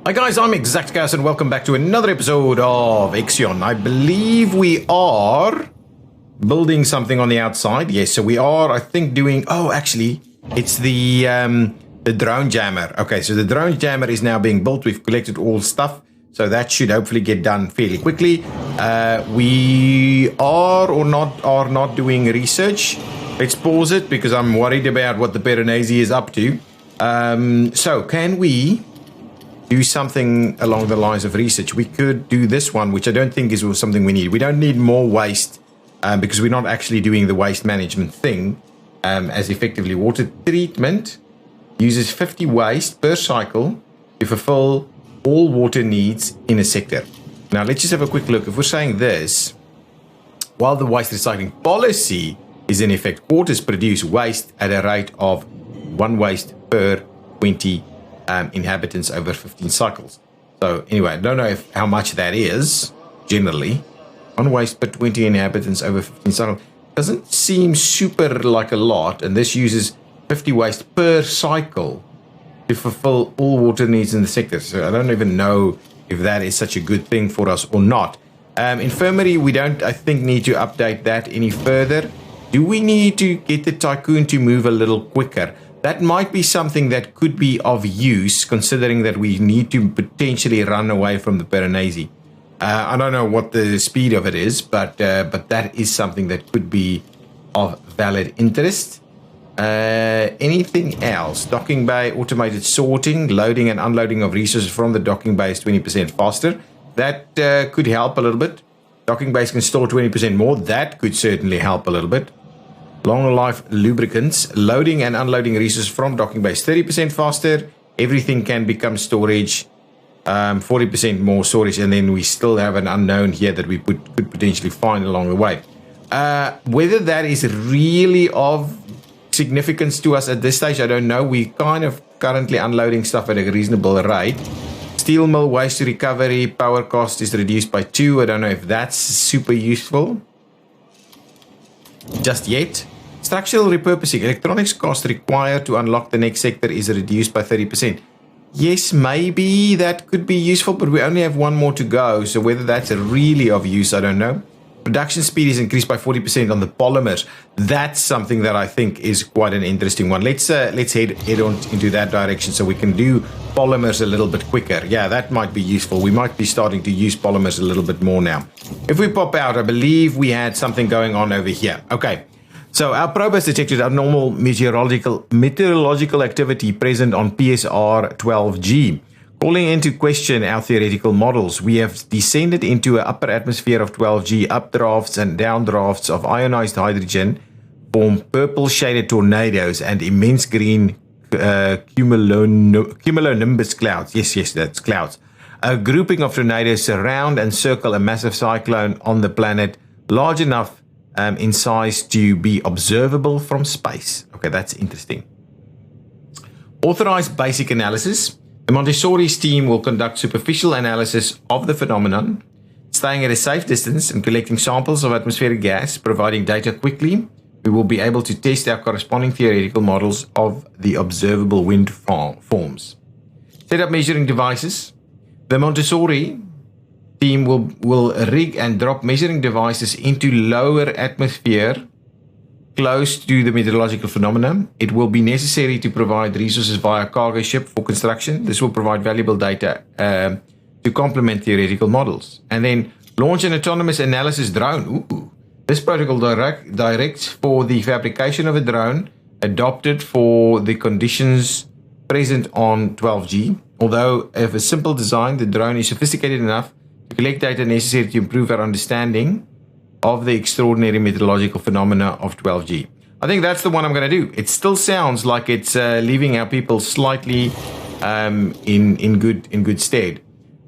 Hi guys, I'm ExactChaos and welcome back to another episode of Ixion. I believe we are building something on the outside. Yes, so we are, I think, doing... Oh, actually, it's the drone jammer. Okay, so the drone jammer is now being built. We've collected all stuff, so that should hopefully get done fairly quickly. We are not doing research. Let's pause it because I'm worried about what the perilous is up to. So can we do something along the lines of research? We could do this one, which I don't think is something we need. We don't need more waste because we're not actually doing the waste management thing as effectively. Water treatment uses 50 waste per cycle to fulfill all water needs in a sector. Now let's just have a quick look. If we're saying this, while the waste recycling policy is in effect, quarters produce waste at a rate of 1 waste per 20 inhabitants over 15 cycles. So anyway, I don't know how much that is generally. 1 waste per 20 inhabitants over 15 cycles doesn't seem super like a lot, and this uses 50 waste per cycle to fulfill all water needs in the sector. So I don't even know if that is such a good thing for us or not. Infirmary, we don't, I think, need to update that any further. Do we need to get the tycoon to move a little quicker? That might be something that could be of use, considering that we need to potentially run away from the perilous. I don't know what the speed of it is, but that is something that could be of valid interest. Anything else? Docking bay, automated sorting, loading and unloading of resources from the docking bay is 20% faster. That could help a little bit. Docking bays can store 20% more. That could certainly help a little bit. Long life lubricants, loading and unloading resources from docking bays 30% faster. Everything can become storage, 40% more storage, and then we still have an unknown here that we could potentially find along the way. Whether that is really of significance to us at this stage, I don't know. We're kind of currently unloading stuff at a reasonable rate. Steel mill waste recovery, power cost is reduced by 2. I don't know if that's super useful just yet. Structural repurposing, electronics cost required to unlock the next sector is reduced by 30%. Yes, maybe that could be useful, but we only have 1 more to go, so whether that's really of use, I don't know. Production speed is increased by 40% on the polymers. That's something that I think is quite an interesting one. Let's head on into that direction so we can do polymers a little bit quicker. Yeah, that might be useful. We might be starting to use polymers a little bit more now. If we pop out, I believe we had something going on over here. Okay, so our probe has detected abnormal meteorological activity present on PSR 12G. Calling into question our theoretical models, we have descended into an upper atmosphere of 12G. Updrafts and downdrafts of ionized hydrogen form purple shaded tornadoes and immense green cumulonimbus clouds. Yes, that's clouds. A grouping of tornadoes surround and circle a massive cyclone on the planet, large enough in size to be observable from space. Okay, that's interesting. Authorized basic analysis. The Montessori's team will conduct superficial analysis of the phenomenon, staying at a safe distance and collecting samples of atmospheric gas, providing data quickly. We will be able to test our corresponding theoretical models of the observable wind forms. Set up measuring devices. The Montessori team will rig and drop measuring devices into lower atmosphere close to the meteorological phenomenon. It will be necessary to provide resources via cargo ship for construction. This will provide valuable data to complement theoretical models. And then launch an autonomous analysis drone. Ooh. This protocol directs for the fabrication of a drone adopted for the conditions present on 12G. Although of a simple design, the drone is sophisticated enough to collect data necessary to improve our understanding of the extraordinary meteorological phenomena of 12G. I think that's the one I'm going to do. It still sounds like it's leaving our people slightly in good stead.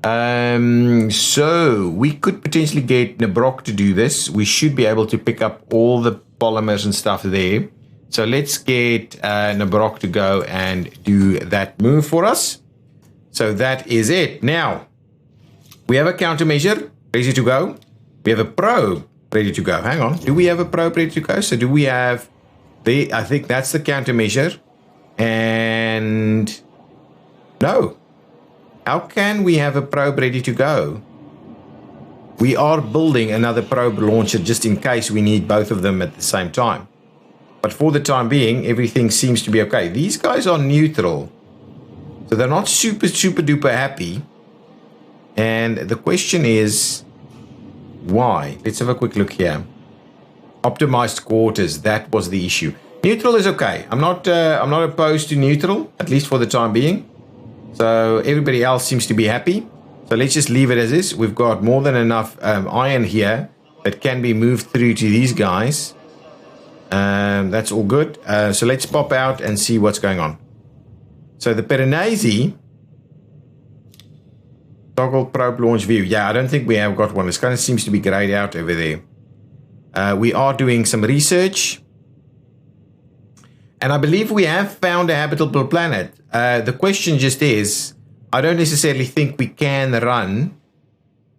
So we could potentially get Nabrok to do this. We should be able to pick up all the polymers and stuff there. So let's get Nabrok to go and do that move for us. So that is it. Now, we have a countermeasure ready to go. We have a probe ready to go. Hang on. Do we have a probe ready to go? So do we have I think that's the countermeasure. And no. How can we have a probe ready to go? We are building another probe launcher just in case we need both of them at the same time. But for the time being, everything seems to be okay. These guys are neutral. So they're not super duper happy. And the question is, why? Let's have a quick look here. Optimized quarters, that was the issue. Neutral is okay. I'm not opposed to neutral, at least for the time being. So everybody else seems to be happy. So let's just leave it as is. We've got more than enough iron here that can be moved through to these guys. That's all good. So let's pop out and see what's going on. So the Piranesi toggle probe launch view. Yeah, I don't think we have got one. This kind of seems to be grayed out over there. We are doing some research. And I believe we have found a habitable planet. The question just is, I don't necessarily think we can run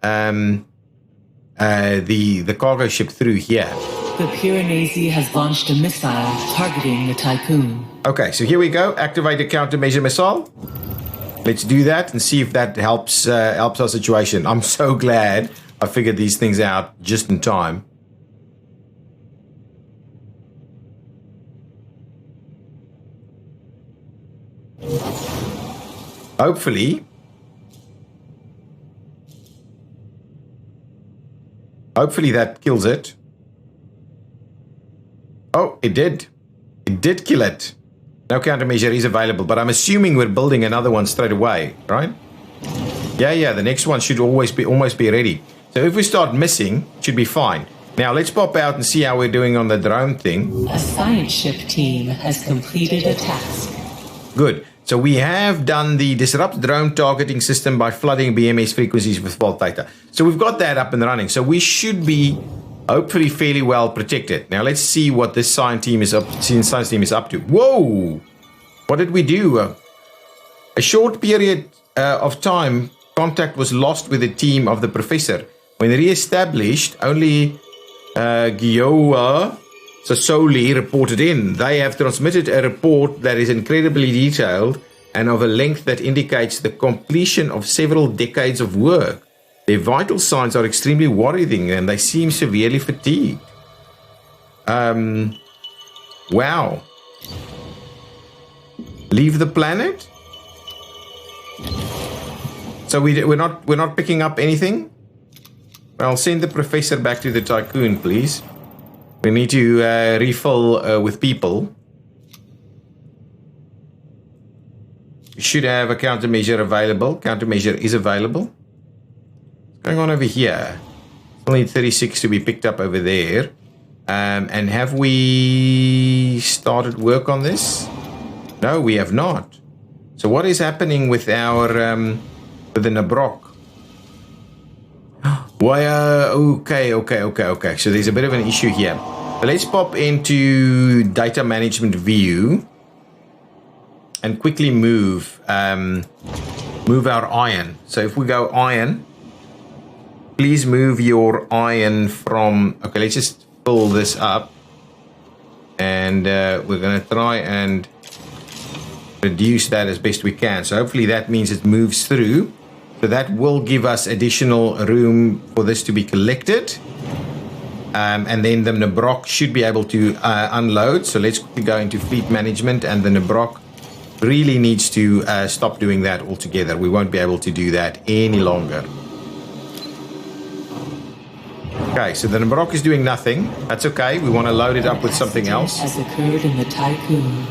the cargo ship through here. The Piranesi has launched a missile targeting the Tycoon. Okay, so here we go. Activate the countermeasure missile. Let's do that and see if that helps our situation. I'm so glad I figured these things out just in time. Hopefully that kills it. Oh, it did. It did kill it. No countermeasure is available, but I'm assuming we're building another one straight away, right? Yeah, the next one should almost be ready. So if we start missing, it should be fine. Now let's pop out and see how we're doing on the drone thing. A science ship team has completed a task. Good. So we have done the disrupt drone targeting system by flooding BMS frequencies with fault data. So we've got that up and running. So we should be hopefully fairly well protected. Now let's see what this science team is up to. Whoa! What did we do? A short period of time, contact was lost with the team of the professor. When re-established, only Gioa Sassoli reported in. They have transmitted a report that is incredibly detailed and of a length that indicates the completion of several decades of work. Their vital signs are extremely worrying and they seem severely fatigued. Wow. Leave the planet? So we're not picking up anything? Well, send the professor back to the Tycoon, please. We need to refill with people. We should have a countermeasure available. Countermeasure is available. What's going on over here? Still need 36 to be picked up over there. And have we started work on this? No, we have not. So what is happening with our with the Nabrok? Why? Okay. So there's a bit of an issue here. But let's pop into data management view and quickly move our iron. So if we go iron, please move your iron from. Okay, let's just fill this up, and we're gonna try and reduce that as best we can. So hopefully that means it moves through. So that will give us additional room for this to be collected. And then the Nabrok should be able to unload. So let's quickly go into fleet management. And the Nabrok really needs to stop doing that altogether. We won't be able to do that any longer. Okay, so the Nabrok is doing nothing. That's okay. We want to load it up with something else. Has occurred in the Tycoon.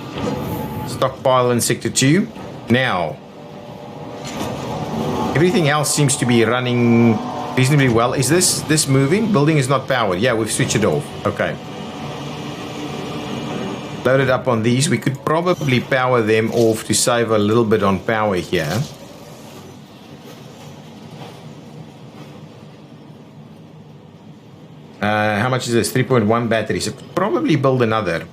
Stockpile in Sector 2. Now, everything else seems to be running reasonably well. Is this moving? Building is not powered. Yeah, we've switched it off. Okay. Load it up on these. We could probably power them off to save a little bit on power here. How much is this? 3.1 batteries. So could probably build another.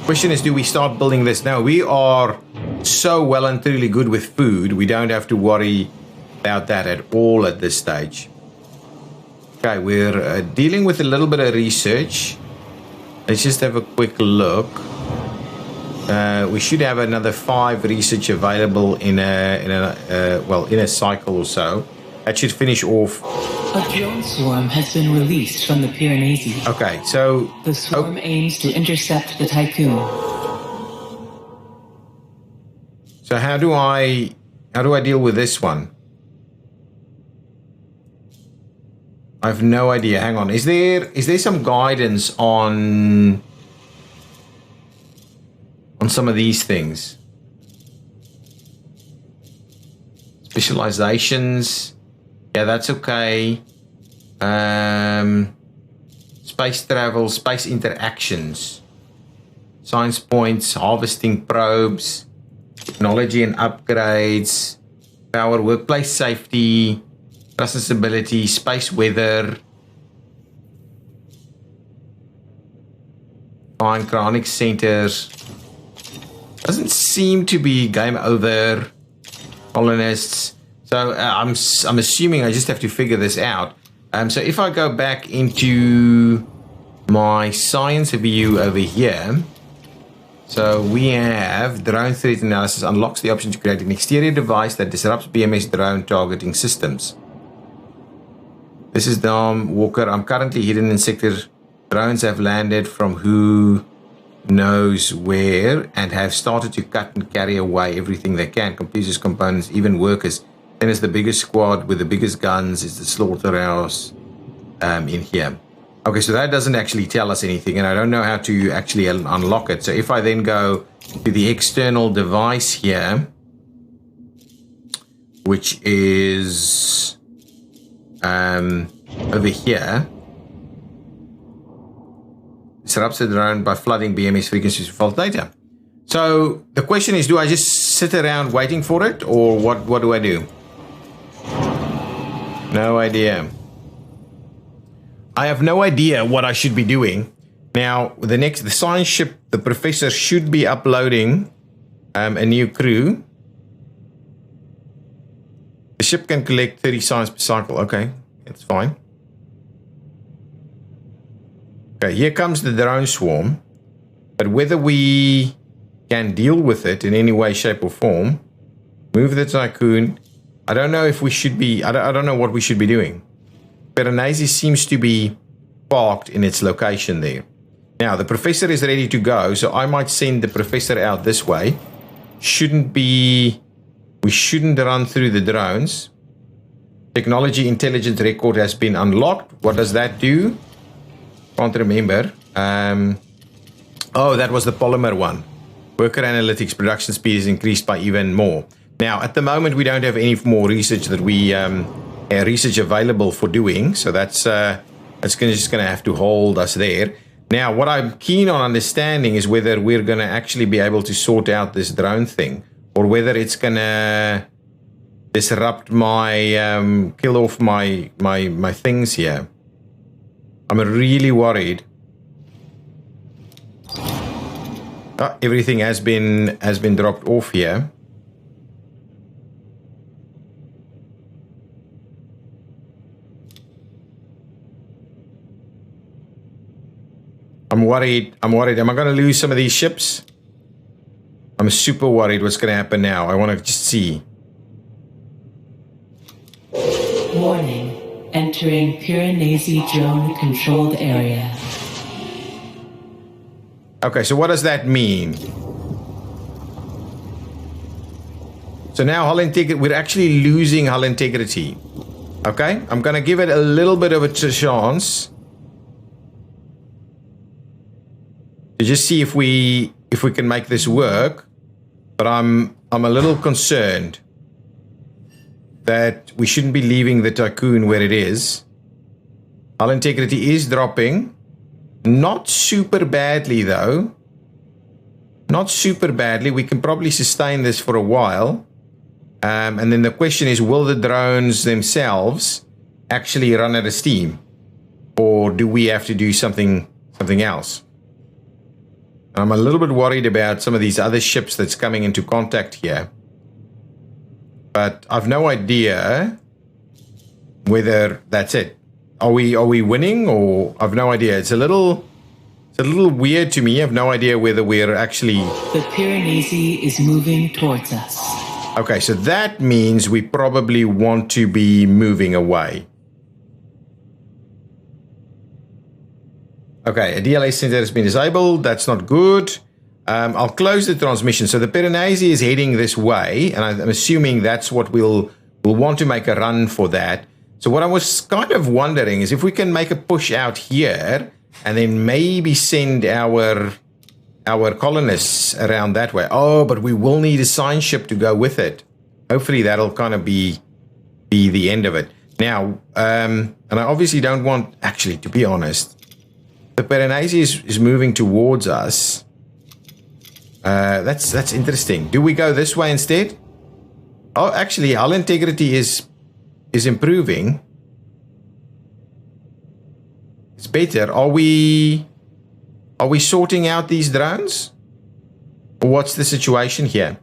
Question is, do we start building this now? We are so well and truly good with food. We don't have to worry about that at all at this stage. Okay, we're dealing with a little bit of research. Let's just have a quick look. We should have another 5 research available in a cycle or so. That should finish off. A drone swarm has been released from the Piranesi. Okay, so The swarm aims to intercept the tycoon. So how do I deal with this one? I have no idea. Hang on. Is there some guidance on some of these things? Specializations. Yeah, that's okay. Space travel, space interactions, science points, harvesting probes, technology and upgrades, power, workplace safety, accessibility, space weather, fine chronic centers. Doesn't seem to be game over. Colonists. So I'm assuming I just have to figure this out. So if I go back into my science view over here, so we have drone threat analysis unlocks the option to create an exterior device that disrupts BMS drone targeting systems. This is Dom Walker. I'm currently hidden in sector. Drones have landed from who knows where and have started to cut and carry away everything they can. Computers, components, even workers. Then it's the biggest squad with the biggest guns is the slaughterhouse in here. Okay, so that doesn't actually tell us anything, and I don't know how to actually unlock it. So if I then go to the external device here, which is over here, disrupts the drone by flooding BMS frequencies with false data. So the question is, do I just sit around waiting for it, or what do I do? No idea. I have no idea what I should be doing. Now, the science ship, the professor should be uploading a new crew. The ship can collect 30 science per cycle. Okay, that's fine. Okay, here comes the drone swarm. But whether we can deal with it in any way, shape, or form, move the tycoon. I don't know if we should be, I don't know what we should be doing. Piranesi seems to be parked in its location there. Now, the professor is ready to go, so I might send the professor out this way. We shouldn't run through the drones. Technology intelligence record has been unlocked. What does that do? Can't remember. Oh, that was the polymer one. Worker analytics production speed is increased by even more. Now, at the moment, we don't have any more research that we research available for doing, so that's just going to have to hold us there. Now, what I'm keen on understanding is whether we're going to actually be able to sort out this drone thing, or whether it's going to disrupt my kill off my things here. I'm really worried. Oh, everything has been dropped off here. I'm worried. Am I going to lose some of these ships? I'm super worried what's going to happen now. I want to just see. Warning. Entering Piranesi drone controlled area. Okay, so what does that mean? So now hull integrity, we're actually losing hull integrity. Okay, I'm going to give it a little bit of a chance to just see if we can make this work. But I'm a little concerned that we shouldn't be leaving the tycoon where it is. Hull integrity is dropping. Not super badly, though. Not super badly. We can probably sustain this for a while. And then the question is, will the drones themselves actually run out of steam? Or do we have to do something else? I'm a little bit worried about some of these other ships that's coming into contact here. But I've no idea whether that's it. Are we winning, or I've no idea. It's a little It's a little weird to me. I have no idea whether we're actually... The Piranesi is moving towards us. Okay, so that means we probably want to be moving away. Okay, a DLA center has been disabled. That's not good. I'll close the transmission. So the Piranesi is heading this way, and I'm assuming that's what we'll want to make a run for that. So what I was kind of wondering is if we can make a push out here and then maybe send our colonists around that way. Oh, but we will need a science ship to go with it. Hopefully that'll kind of be the end of it. Now, and I obviously don't want, actually, to be honest, the Piranesi is moving towards us. That's interesting. Do we go this way instead? Oh, actually, hull integrity is improving. It's better. Are we sorting out these drones? Or what's the situation here?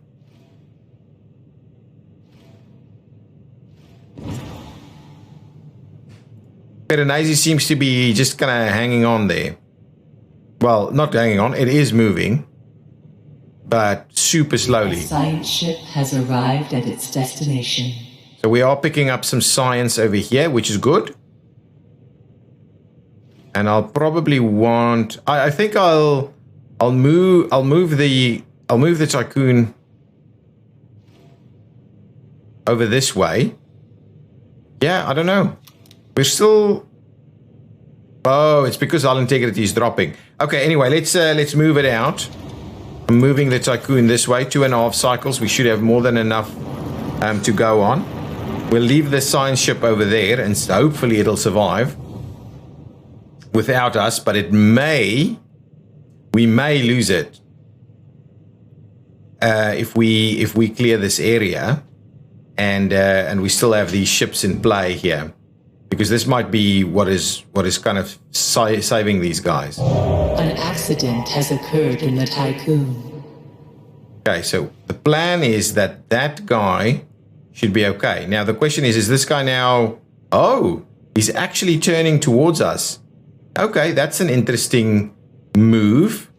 Piranesi seems to be just kind of hanging on there. Well, not hanging on. It is moving, but super slowly. The science ship has arrived at its destination. So we are picking up some science over here, which is good. And I'll probably want. I think I'll move the tycoon over this way. Yeah, I don't know. We're still. Oh, it's because hull integrity is dropping. Okay, anyway, let's move it out. I'm moving the tycoon this way, 2.5 cycles. We should have more than enough to go on. We'll leave the science ship over there, and hopefully it'll survive without us. But we may lose it if we clear this area, and we still have these ships in play here. Because this might be what is kind of saving these guys. An accident has occurred in the tycoon. Okay, so the plan is that guy should be okay. Now the question is this guy now... Oh, he's actually turning towards us. Okay, that's an interesting move.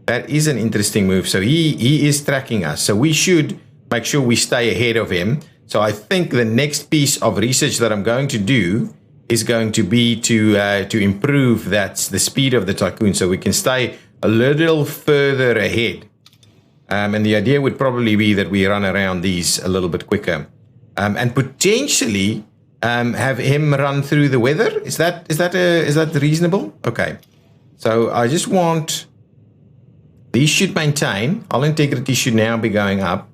That is an interesting move. So he is tracking us. So we should make sure we stay ahead of him. So I think the next piece of research that I'm going to do is going to be to improve the speed of the tycoon, so we can stay a little further ahead. And the idea would probably be that we run around these a little bit quicker, and potentially have him run through the weather. Is that reasonable? Okay. So I just want these should maintain. Hull integrity should now be going up.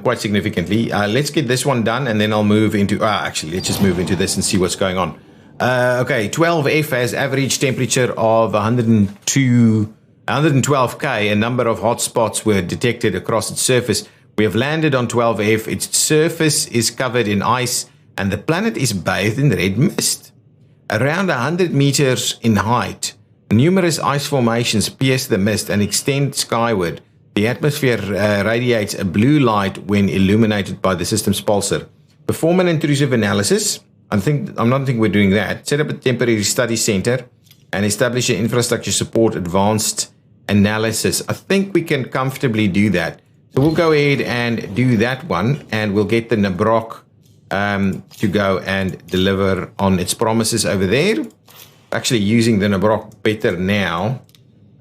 Quite significantly. Let's get this one done, and then I'll move into... actually, let's just move into this and see what's going on. Okay, 12F has average temperature of 112K. A number of hotspots were detected across its surface. We have landed on 12F. Its surface is covered in ice, and the planet is bathed in red mist. Around 100 meters in height, numerous ice formations pierce the mist and extend skyward. The atmosphere radiates a blue light when illuminated by the system's pulsar. Perform an intrusive analysis. I don't think we're doing that. Set up a temporary study center and establish an infrastructure support advanced analysis. I think we can comfortably do that. So we'll go ahead and do that one, and we'll get the Nabrock to go and deliver on its promises over there. Actually using the Nabrock better now,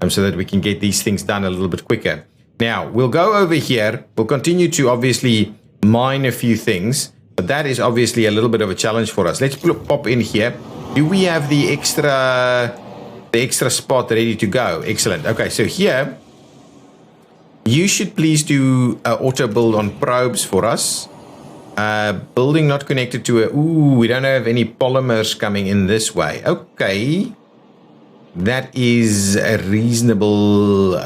so that we can get these things done a little bit quicker. Now, we'll go over here. We'll continue to obviously mine a few things, but that is obviously a little bit of a challenge for us. Let's pop in here. Do we have the extra spot ready to go? Excellent. Okay, so here, you should please do auto build on probes for us. Building not connected to we don't have any polymers coming in this way. Okay. That is a reasonable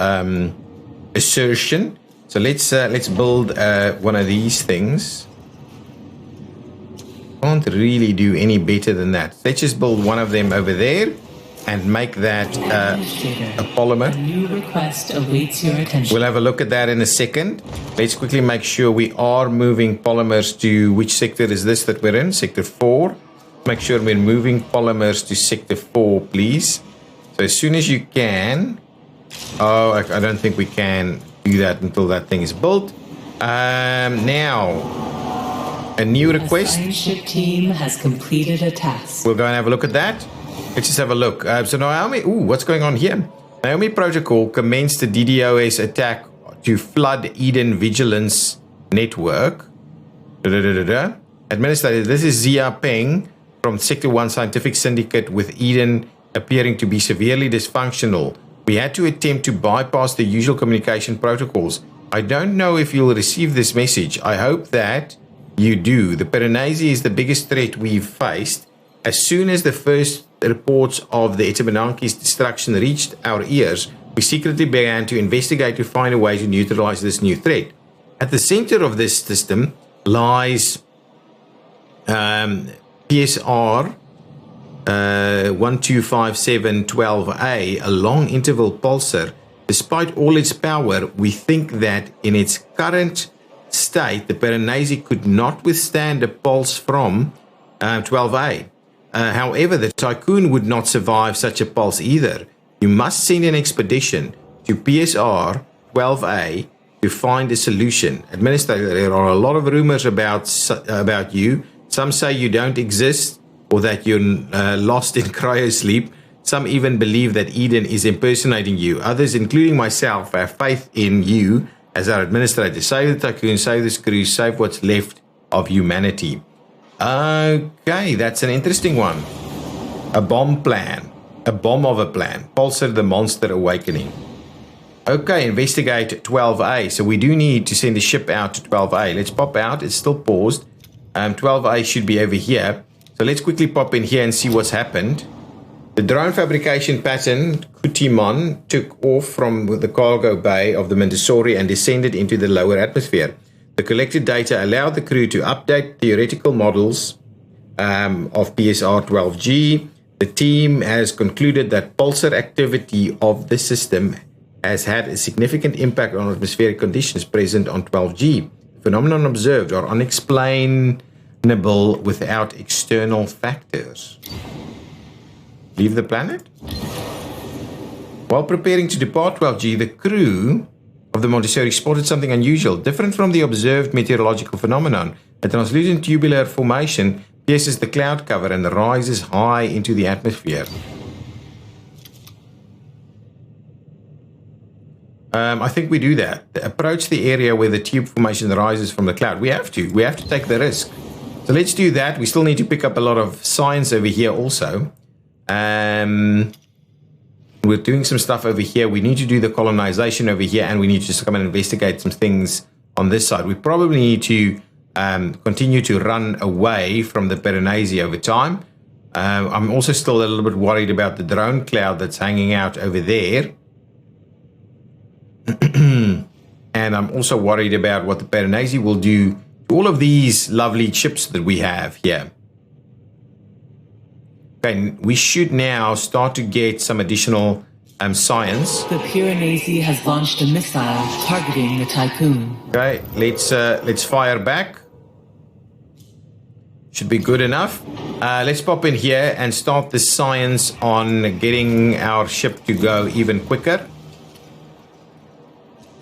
assertion. So let's build one of these things. Can't really do any better than that. Let's just build one of them over there and make that a polymer. A new request awaits your attention. We'll have a look at that in a second. Let's quickly make sure we are moving polymers to which sector is this that we're in? Sector 4. Make sure we're moving polymers to sector 4, please. So as soon as you can... Oh, I don't think we can do that until that thing is built. Now, a new request. The science ship team has completed a task. We'll go and have a look at that. Let's just have a look. So Naomi... Ooh, what's going on here? Naomi Protocol commenced a DDoS attack to flood Eden Vigilance Network. Administrator, this is Zia Peng from Sector 1 Scientific Syndicate, with Eden appearing to be severely dysfunctional. We had to attempt to bypass the usual communication protocols. I don't know if you'll receive this message. I hope that you do. The Piranesi is the biggest threat we've faced. As soon as the first reports of the Itabananki's destruction reached our ears, we secretly began to investigate to find a way to neutralize this new threat. At the center of this system lies PSR 125712A, a long interval pulsar. Despite all its power, we think that in its current state, the Piranesi could not withstand a pulse from 12A. However, the Tycoon would not survive such a pulse either. You must send an expedition to PSR 12A to find a solution. Administrator, there are a lot of rumors about you. Some say you don't exist, or that you're lost in cryosleep. Some even believe that Eden is impersonating you. Others, including myself, have faith in you as our administrator. Save the Tycoon, save the crew, save what's left of humanity. Okay, that's an interesting one. A bomb plan. A bomb of a plan. Pulsar the Monster Awakening. Okay, investigate 12A. So we do need to send the ship out to 12A. Let's pop out. It's still paused. 12A should be over here. So let's quickly pop in here and see what's happened. The drone fabrication pattern, Kutimon, took off from the cargo bay of the Montessori and descended into the lower atmosphere. The collected data allowed the crew to update theoretical models of PSR 12G. The team has concluded that pulsar activity of the system has had a significant impact on atmospheric conditions present on 12G. Phenomenon observed are unexplainable without external factors. Leave the planet? While preparing to depart 12G, the crew of the Montessori spotted something unusual, different from the observed meteorological phenomenon. A translucent tubular formation pierces the cloud cover and rises high into the atmosphere. I think we do that. Approach the area where the tube formation rises from the cloud. We have to take the risk. So let's do that. We still need to pick up a lot of science over here also. We're doing some stuff over here. We need to do the colonization over here, and we need to just come and investigate some things on this side. We probably need to continue to run away from the Piranesi over time. I'm also still a little bit worried about the drone cloud that's hanging out over there. And I'm also worried about what the Piranesi will do to all of these lovely chips that we have here. Okay, we should now start to get some additional science. The Piranesi has launched a missile targeting the Tycoon. Okay, let's fire back. Should be good enough. Let's pop in here and start the science on getting our ship to go even quicker.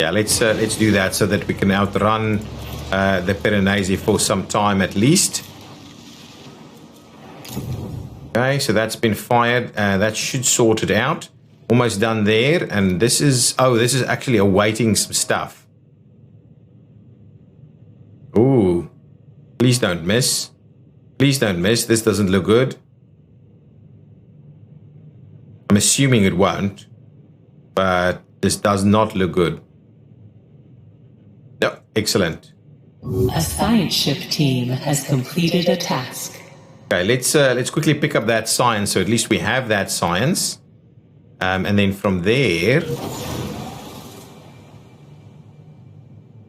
Yeah, let's do that so that we can outrun the Piranesi for some time at least. Okay, so that's been fired. That should sort it out. Almost done there. And this is actually awaiting some stuff. Ooh. Please don't miss. Please don't miss. This doesn't look good. I'm assuming it won't. But this does not look good. No, excellent. A science ship team has completed a task. Okay, let's quickly pick up that science, so at least we have that science. And then from there...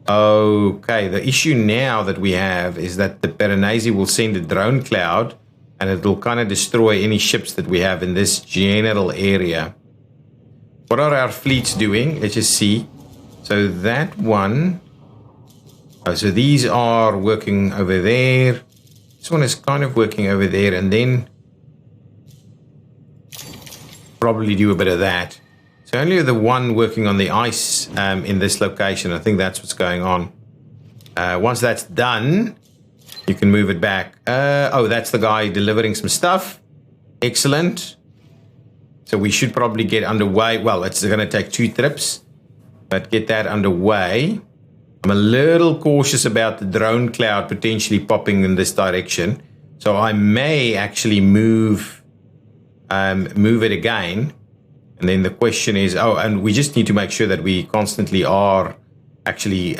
Okay, the issue now that we have is that the Piranesi will send a drone cloud, and it will kind of destroy any ships that we have in this general area. What are our fleets doing? Let's just see. So that one... Oh, so these are working over there. This one is kind of working over there, and then probably do a bit of that. So only the one working on the ice in this location. I think that's what's going on. Once that's done, you can move it back. Oh, that's the guy delivering some stuff. Excellent. So we should probably get underway. Well, it's going to take 2 trips, but get that underway. I'm a little cautious about the drone cloud potentially popping in this direction. So I may actually move it again. And then the question is, oh, and we just need to make sure that we constantly are actually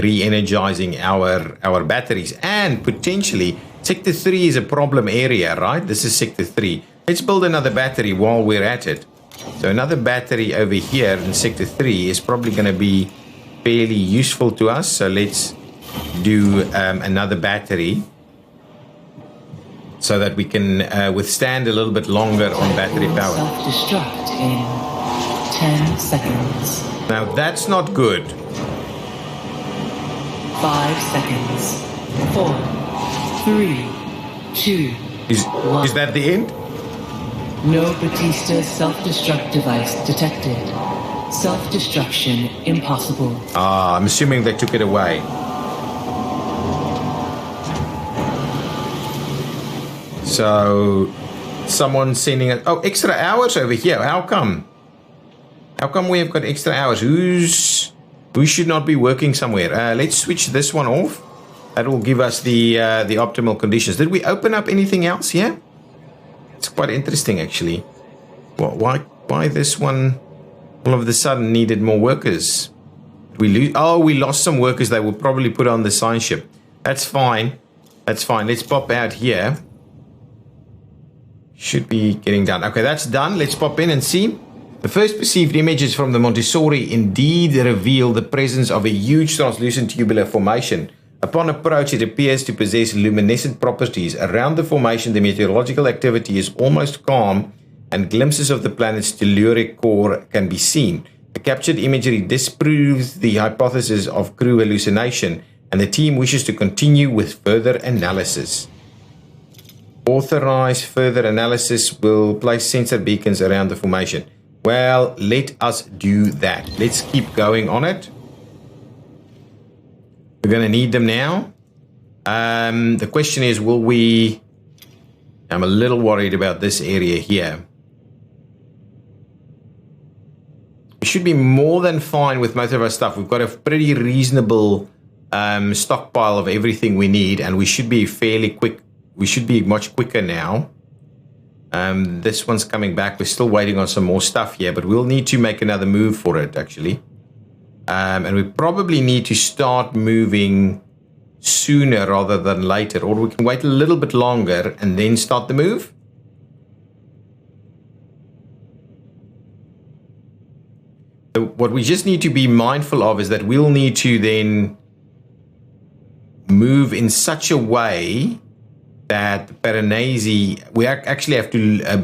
re-energizing our batteries. And potentially, Sector 3 is a problem area, right? This is Sector 3. Let's build another battery while we're at it. So another battery over here in Sector 3 is probably going to be fairly useful to us. So let's do another battery so that we can withstand a little bit longer on battery power. Self-destruct in 10 seconds. Now that's not good. 5 seconds. 4, 3, 2, Is that the end? No Batista self-destruct device detected. Self-destruction impossible. I'm assuming they took it away. So, someone's sending it. Oh, extra hours over here. How come? How come we have got extra hours? Who should not be working somewhere? Let's switch this one off. That will give us the optimal conditions. Did we open up anything else here? It's quite interesting, actually. Why this one all of a sudden needed more workers? We lost some workers. They will probably put on the science ship. That's fine. That's fine. Let's pop out here. Should be getting done. Okay, that's done. Let's pop in and see. The first perceived images from the Montessori indeed reveal the presence of a huge translucent tubular formation. Upon approach, it appears to possess luminescent properties. Around the formation, the meteorological activity is almost calm, and glimpses of the planet's telluric core can be seen. The captured imagery disproves the hypothesis of crew hallucination, and the team wishes to continue with further analysis. Authorize further analysis will place sensor beacons around the formation. Well, let us do that. Let's keep going on it. We're going to need them now. The question is, will we... I'm a little worried about this area here. We should be more than fine with most of our stuff. We've got a pretty reasonable stockpile of everything we need, and we should be fairly quick. We should be much quicker now. This one's coming back. We're still waiting on some more stuff here, but we'll need to make another move for it, actually. And we probably need to start moving sooner rather than later, or we can wait a little bit longer and then start the move. So what we just need to be mindful of is that we'll need to then move in such a way that the Piranesi, we actually have to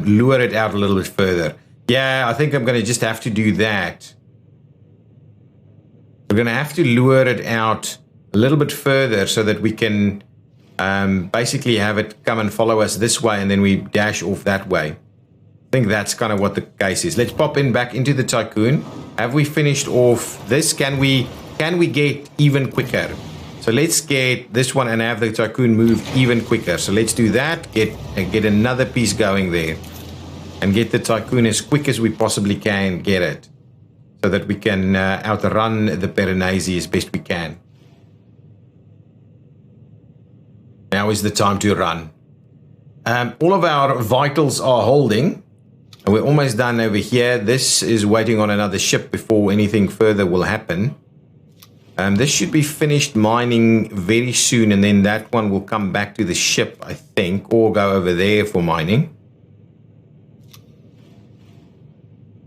lure it out a little bit further. Yeah, I think I'm going to just have to do that. We're going to have to lure it out a little bit further so that we can basically have it come and follow us this way, and then we dash off that way. I think that's kind of what the case is. Let's pop in back into the Tycoon. Have we finished off this? Can we get even quicker? So let's get this one and have the Tycoon move even quicker. So let's do that. Get another piece going there. And get the Tycoon as quick as we possibly can get it. So that we can outrun the Piranesi as best we can. Now is the time to run. All of our vitals are holding. And we're almost done over here. This is waiting on another ship before anything further will happen. This should be finished mining very soon, and then that one will come back to the ship, I think, or go over there for mining.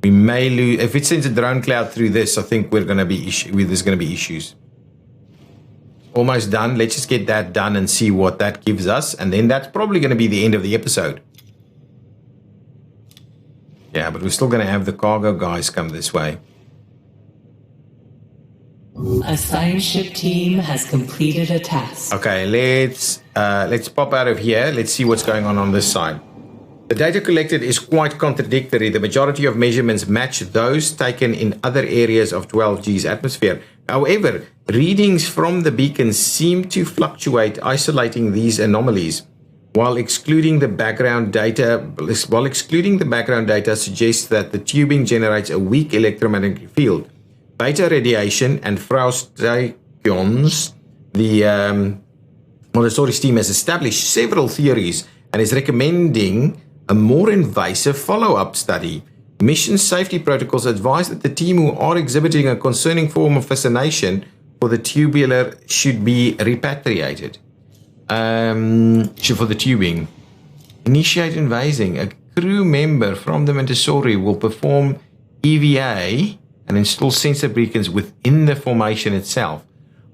We may lose... If it sends a drone cloud through this, I think there's going to be issues. Almost done. Let's just get that done and see what that gives us, and then that's probably going to be the end of the episode. Yeah, but we're still going to have the cargo guys come this way. A science ship team has completed a task. Okay, let's pop out of here. Let's see what's going on this side. The data collected is quite contradictory. The majority of measurements match those taken in other areas of 12G's atmosphere. However, readings from the beacon seem to fluctuate, isolating these anomalies. While excluding the background data suggests that the tubing generates a weak electromagnetic field. Beta radiation and fraustations, the storage team has established several theories and is recommending a more invasive follow-up study. Mission safety protocols advise that the team who are exhibiting a concerning form of fascination for the tubular should be repatriated. For the tubing. Initiate invasing. A crew member from the Montessori will perform EVA and install sensor beacons within the formation itself.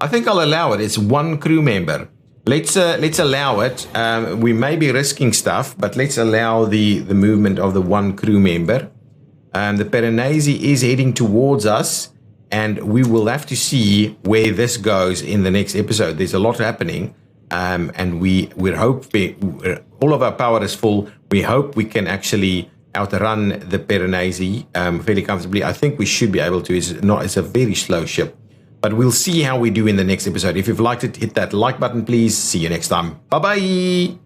I think I'll allow it. It's one crew member. Let's allow it. We may be risking stuff, but let's allow the movement of the one crew member. The Perilous is heading towards us, and we will have to see where this goes in the next episode. There's a lot happening, and we're hoping all of our power is full. We hope we can actually outrun the Perilous fairly comfortably. I think we should be able to. It's a very slow ship. But we'll see how we do in the next episode. If you've liked it, hit that like button, please. See you next time. Bye-bye.